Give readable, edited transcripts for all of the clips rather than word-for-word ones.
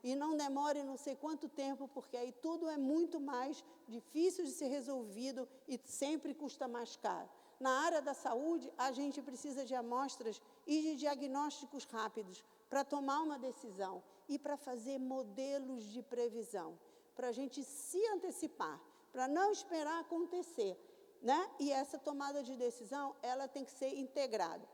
E não demore não sei quanto tempo, porque aí tudo é muito mais difícil de ser resolvido e sempre custa mais caro. Na área da saúde, a gente precisa de amostras e de diagnósticos rápidos para tomar uma decisão e para fazer modelos de previsão, para a gente se antecipar, para não esperar acontecer, né? E essa tomada de decisão, ela tem que ser integrada.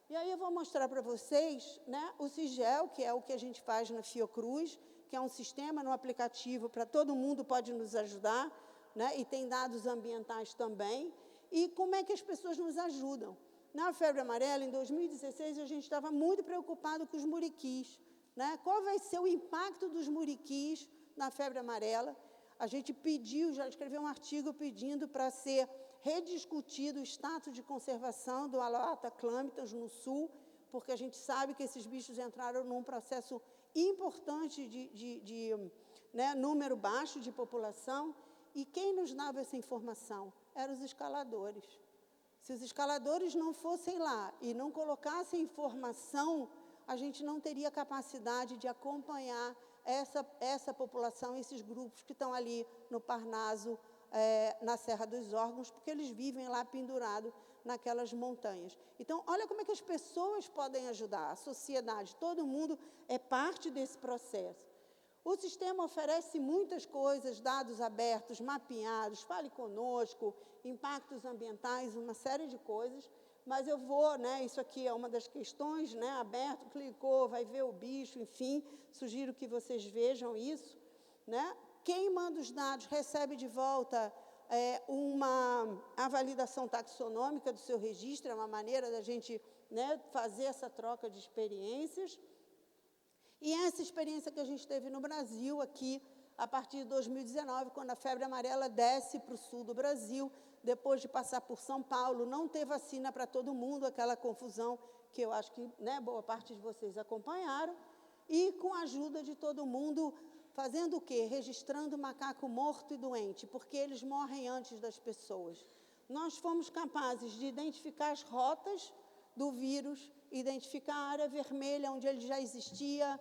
E aí eu vou mostrar para vocês, né, o Sigel, que é o que a gente faz na Fiocruz, que é um sistema no aplicativo para todo mundo pode nos ajudar, né, e tem dados ambientais também, e como é que as pessoas nos ajudam. Na febre amarela, em 2016, a gente estava muito preocupado com os muriquis, né? Qual vai ser o impacto dos muriquis na febre amarela? A gente pediu, já escreveu um artigo pedindo para ser rediscutido o status de conservação do Alata clâmitas no sul, porque a gente sabe que esses bichos entraram num processo importante de né, número baixo de população, e quem nos dava essa informação? Eram os escaladores. Se os escaladores não fossem lá e não colocassem informação, a gente não teria capacidade de acompanhar essa população, esses grupos que estão ali no Parnaso, na Serra dos Órgãos, porque eles vivem lá pendurados naquelas montanhas. Então, olha como é que as pessoas podem ajudar, a sociedade, todo mundo é parte desse processo. O sistema oferece muitas coisas, dados abertos, mapeados, fale conosco, impactos ambientais, uma série de coisas, mas eu vou, né, isso aqui é uma das questões, né, aberto, clicou, vai ver o bicho, enfim, sugiro que vocês vejam isso, né? Quem manda os dados recebe de volta a validação taxonômica do seu registro, é uma maneira da gente, né, fazer essa troca de experiências. E essa experiência que a gente teve no Brasil, aqui, a partir de 2019, quando a febre amarela desce para o sul do Brasil, depois de passar por São Paulo, não ter vacina para todo mundo, aquela confusão que eu acho que, né, boa parte de vocês acompanharam, e com a ajuda de todo mundo, fazendo o quê? Registrando macaco morto e doente, porque eles morrem antes das pessoas. Nós fomos capazes de identificar as rotas do vírus, identificar a área vermelha, onde ele já existia,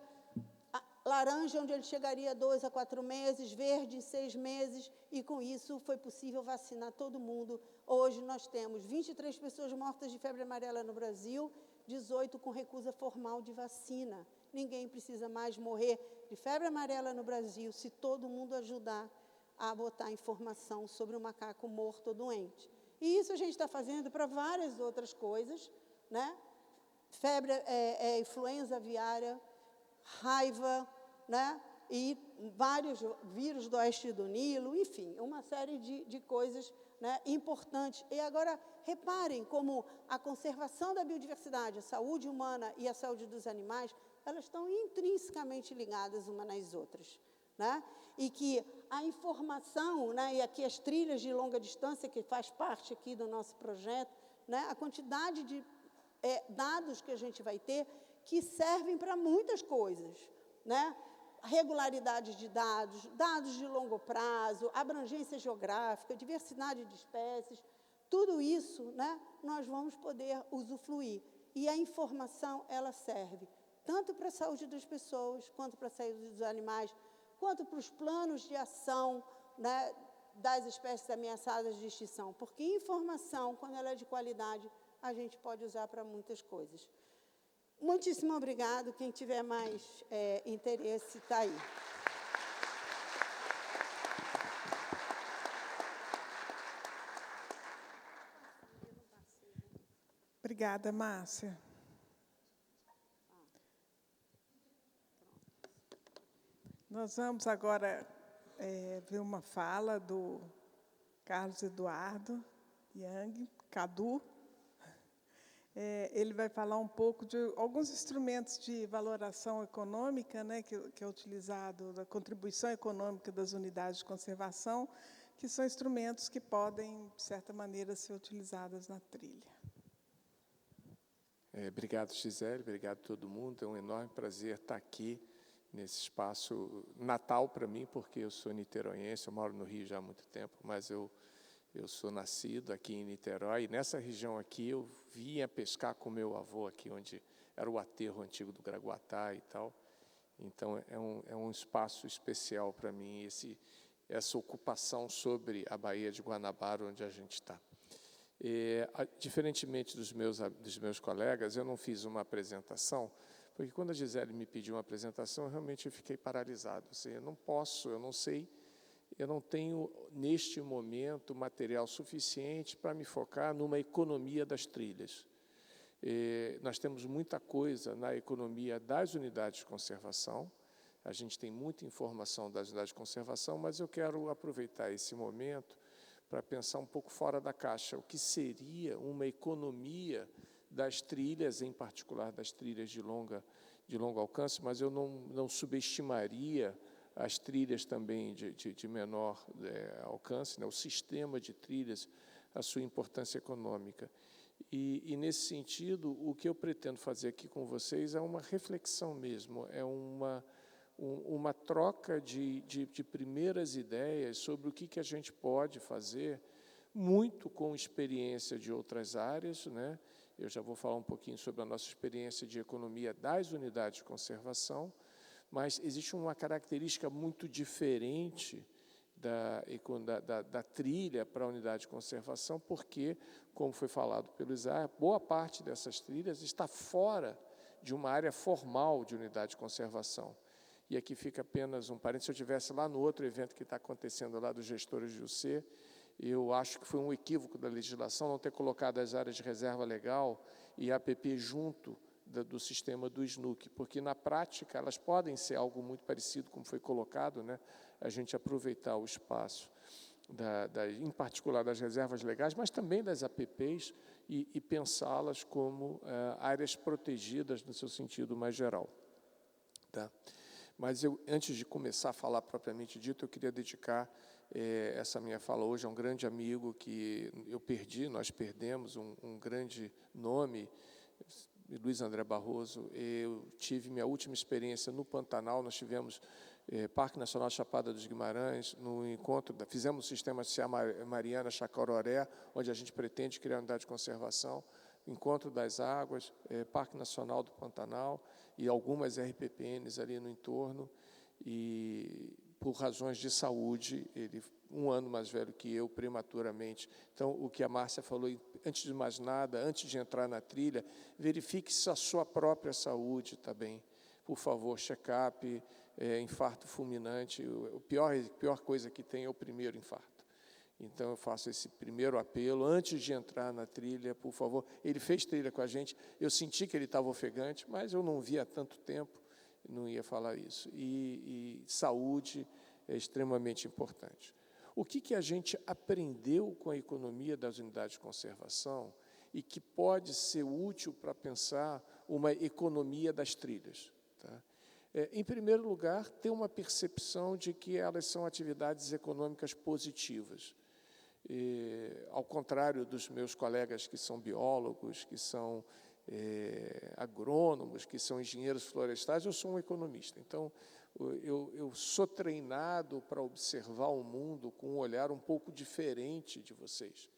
laranja, onde ele chegaria 2 a 4 meses, verde em 6 meses, e com isso foi possível vacinar todo mundo. Hoje nós temos 23 pessoas mortas de febre amarela no Brasil, 18 com recusa formal de vacina. Ninguém precisa mais morrer de febre amarela no Brasil se todo mundo ajudar a botar informação sobre o macaco morto ou doente. E isso a gente está fazendo para várias outras coisas, né? Febre, influenza aviária, raiva, né? E vários vírus do oeste do Nilo, enfim, uma série de coisas, né, importantes. E agora, reparem como a conservação da biodiversidade, a saúde humana e a saúde dos animais, elas estão intrinsecamente ligadas umas nas outras, né? E que a informação, né, e aqui as trilhas de longa distância, que faz parte aqui do nosso projeto, né, a quantidade de dados que a gente vai ter, que servem para muitas coisas, né? Regularidade de dados, dados de longo prazo, abrangência geográfica, diversidade de espécies, tudo isso, né, nós vamos poder usufruir. E a informação, ela serve tanto para a saúde das pessoas, quanto para a saúde dos animais, quanto para os planos de ação, né, das espécies ameaçadas de extinção. Porque informação, quando ela é de qualidade, a gente pode usar para muitas coisas. Muitíssimo obrigado. Quem tiver mais interesse, está aí. Obrigada, Márcia. Nós vamos agora ver uma fala do Carlos Eduardo Yang, Cadu. Ele vai falar um pouco de alguns instrumentos de valoração econômica, né, que é utilizado, da contribuição econômica das unidades de conservação, que são instrumentos que podem, de certa maneira, ser utilizados na trilha. Obrigado, Gisele, obrigado a todo mundo. É um enorme prazer estar aqui nesse espaço natal para mim, porque eu sou niteroiense, eu moro no Rio já há muito tempo, mas eu sou nascido aqui em Niterói, e nessa região aqui eu vinha pescar com meu avô aqui, onde era o aterro antigo do Graguatá e tal, Então, é um espaço especial para mim, essa ocupação sobre a Baía de Guanabara, onde a gente está. Diferentemente dos meus colegas, eu não fiz uma apresentação, porque quando a Gisele me pediu uma apresentação, realmente eu fiquei paralisado. Assim, eu não posso, eu não sei, eu não tenho, neste momento, material suficiente para me focar numa economia das trilhas. Nós temos muita coisa na economia das unidades de conservação, a gente tem muita informação das unidades de conservação, mas eu quero aproveitar esse momento para pensar um pouco fora da caixa, o que seria uma economia das trilhas, em particular das trilhas de longo alcance, mas eu não subestimaria as trilhas também de menor alcance, né, o sistema de trilhas, a sua importância econômica. E, nesse sentido, o que eu pretendo fazer aqui com vocês é uma reflexão mesmo, é uma troca de primeiras ideias sobre o que a gente pode fazer, muito com experiência de outras áreas, né? Eu já vou falar um pouquinho sobre a nossa experiência de economia das unidades de conservação, mas existe uma característica muito diferente da trilha para a unidade de conservação, porque, como foi falado pelo Isaiah, boa parte dessas trilhas está fora de uma área formal de unidade de conservação. E aqui fica apenas um parênteses, se eu estivesse lá no outro evento que está acontecendo lá dos gestores de UC, eu acho que foi um equívoco da legislação não ter colocado as áreas de reserva legal e APP junto do sistema do SNUC, porque, na prática, elas podem ser algo muito parecido, como foi colocado, né? A gente aproveitar o espaço, em particular das reservas legais, mas também das APPs, e pensá-las como áreas protegidas no seu sentido mais geral. Tá? Mas, antes de começar a falar propriamente dito, eu queria dedicar essa minha fala hoje a um grande amigo que nós perdemos, um grande nome, Luiz André Barroso. Eu tive minha última experiência no Pantanal, nós tivemos Parque Nacional Chapada dos Guimarães, no encontro, fizemos o sistema Cia Mariana Chacororé, onde a gente pretende criar unidade de conservação, Encontro das Águas, Parque Nacional do Pantanal e algumas RPPNs ali no entorno, e por razões de saúde, ele 1 ano mais velho que eu, prematuramente. Então, o que a Márcia falou, antes de mais nada, antes de entrar na trilha, verifique se a sua própria saúde está bem. Por favor, check-up, infarto fulminante, pior coisa que tem é o primeiro infarto. Então, eu faço esse primeiro apelo, antes de entrar na trilha, por favor. Ele fez trilha com a gente, eu senti que ele estava ofegante, mas eu não via há tanto tempo, não ia falar isso. E saúde é extremamente importante. O que a gente aprendeu com a economia das unidades de conservação e que pode ser útil para pensar uma economia das trilhas? Tá? Em primeiro lugar, ter uma percepção de que elas são atividades econômicas positivas. Ao contrário dos meus colegas que são biólogos, que são agrônomos, que são engenheiros florestais, eu sou um economista. Então, eu sou treinado para observar o mundo com um olhar um pouco diferente de vocês.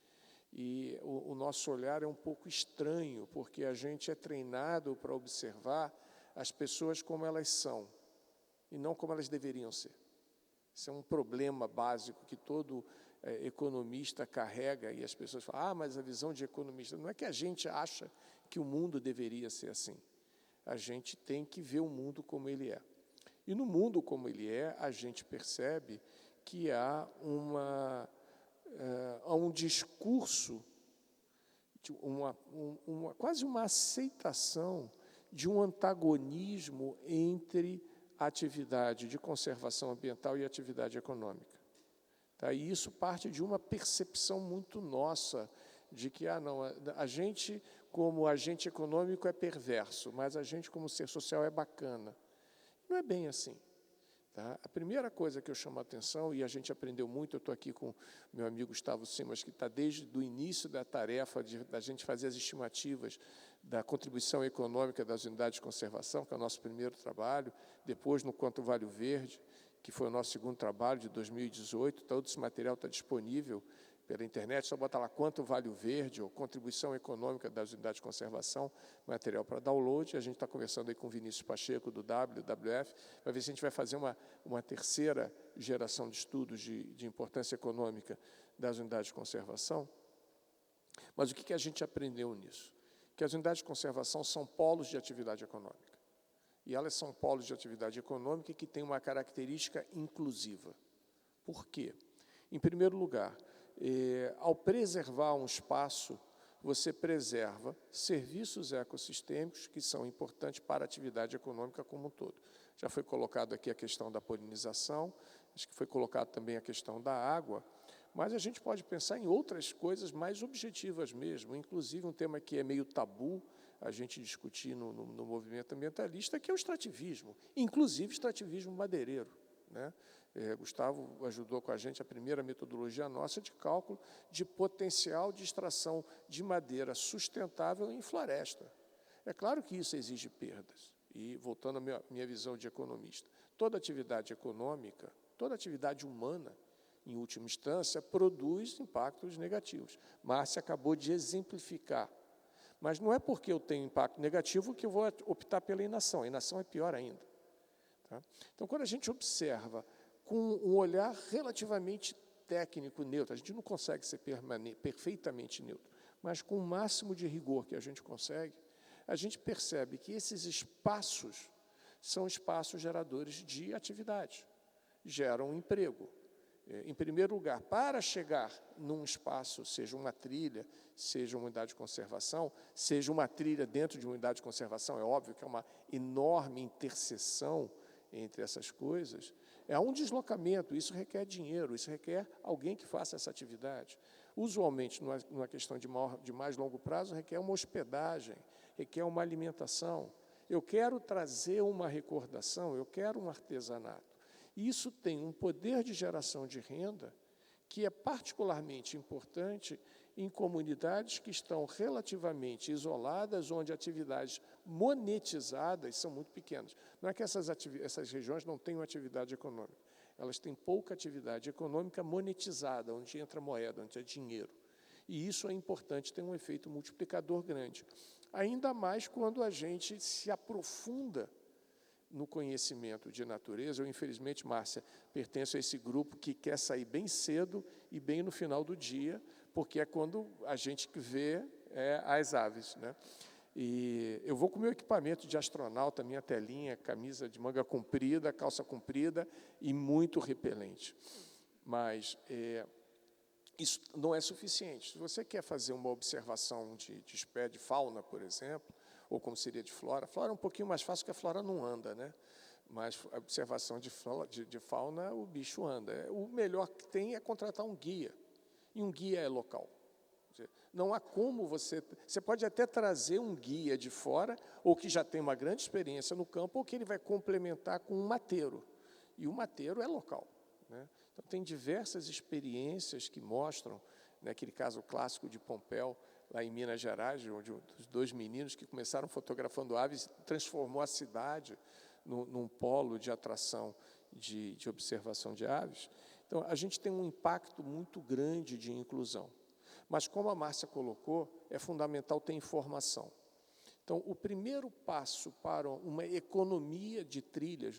E o nosso olhar é um pouco estranho, porque a gente é treinado para observar as pessoas como elas são, e não como elas deveriam ser. Isso é um problema básico que todo economista carrega, e as pessoas falam, mas a visão de economista... Não é que a gente acha que o mundo deveria ser assim. A gente tem que ver o mundo como ele é. E no mundo como ele é, a gente percebe que há um discurso, quase uma aceitação de um antagonismo entre a atividade de conservação ambiental e a atividade econômica. Tá? E isso parte de uma percepção muito nossa de que, não, a gente, como agente econômico, é perverso, mas a gente, como ser social, é bacana. Não é bem assim. Tá? A primeira coisa que eu chamo a atenção, e a gente aprendeu muito, eu estou aqui com meu amigo Gustavo Simas, que está desde o início da tarefa da gente fazer as estimativas da contribuição econômica das unidades de conservação, que é o nosso primeiro trabalho, depois no Quanto Vale o Verde, que foi o nosso segundo trabalho de 2018, todo esse material está disponível pela internet, só bota lá quanto vale o verde, ou contribuição econômica das unidades de conservação, material para download. A gente está conversando aí com o Vinícius Pacheco, do WWF, para ver se a gente vai fazer uma terceira geração de estudos de importância econômica das unidades de conservação. Mas o que a gente aprendeu nisso? Que as unidades de conservação são polos de atividade econômica. E elas são polos de atividade econômica que têm uma característica inclusiva. Por quê? Em primeiro lugar, ao preservar um espaço, você preserva serviços ecossistêmicos que são importantes para a atividade econômica como um todo. Já foi colocado aqui a questão da polinização, acho que foi colocado também a questão da água, mas a gente pode pensar em outras coisas mais objetivas mesmo, inclusive um tema que é meio tabu, a gente discutir no movimento ambientalista, que é o extrativismo, inclusive extrativismo madeireiro, né? Gustavo ajudou com a gente a primeira metodologia nossa de cálculo de potencial de extração de madeira sustentável em floresta. É claro que isso exige perdas. E, voltando à minha visão de economista, toda atividade econômica, toda atividade humana, em última instância, produz impactos negativos. Márcia acabou de exemplificar. Mas não é porque eu tenho impacto negativo que eu vou optar pela inação. A inação é pior ainda. Tá? Então, quando a gente observa com um olhar relativamente técnico, neutro, a gente não consegue ser perfeitamente neutro, mas com o máximo de rigor que a gente consegue, a gente percebe que esses espaços são espaços geradores de atividade, geram emprego. Em primeiro lugar, para chegar num espaço, seja uma trilha, seja uma unidade de conservação, seja uma trilha dentro de uma unidade de conservação, é óbvio que é uma enorme interseção entre essas coisas, é um deslocamento, isso requer dinheiro, isso requer alguém que faça essa atividade. Usualmente, numa questão de mais longo prazo, requer uma hospedagem, requer uma alimentação. Eu quero trazer uma recordação, eu quero um artesanato. E isso tem um poder de geração de renda que é particularmente importante em comunidades que estão relativamente isoladas, onde atividades monetizadas são muito pequenas. Não é que essas regiões não tenham atividade econômica, elas têm pouca atividade econômica monetizada, onde entra moeda, onde é dinheiro. E isso é importante, tem um efeito multiplicador grande. Ainda mais quando a gente se aprofunda no conhecimento de natureza. Eu, infelizmente, Márcia, pertenço a esse grupo que quer sair bem cedo e bem no final do dia, porque é quando a gente vê as aves, né? E eu vou com o meu equipamento de astronauta, minha telinha, camisa de manga comprida, calça comprida e muito repelente. Mas isso não é suficiente. Se você quer fazer uma observação de fauna, por exemplo, ou como seria de flora. Flora é um pouquinho mais fácil, porque a flora não anda, né? Mas a observação de fauna, o bicho anda. O melhor que tem é contratar um guia, e um guia é local. Não há como você pode até trazer um guia de fora, ou que já tem uma grande experiência no campo, ou que ele vai complementar com um mateiro, e o mateiro é local, né? Então, tem diversas experiências que mostram, naquele caso clássico de Pompéu, lá em Minas Gerais, onde os dois meninos que começaram fotografando aves, transformou a cidade num polo de atração de observação de aves. Então, a gente tem um impacto muito grande de inclusão. Mas, como a Márcia colocou, é fundamental ter informação. Então, o primeiro passo para uma economia de trilhas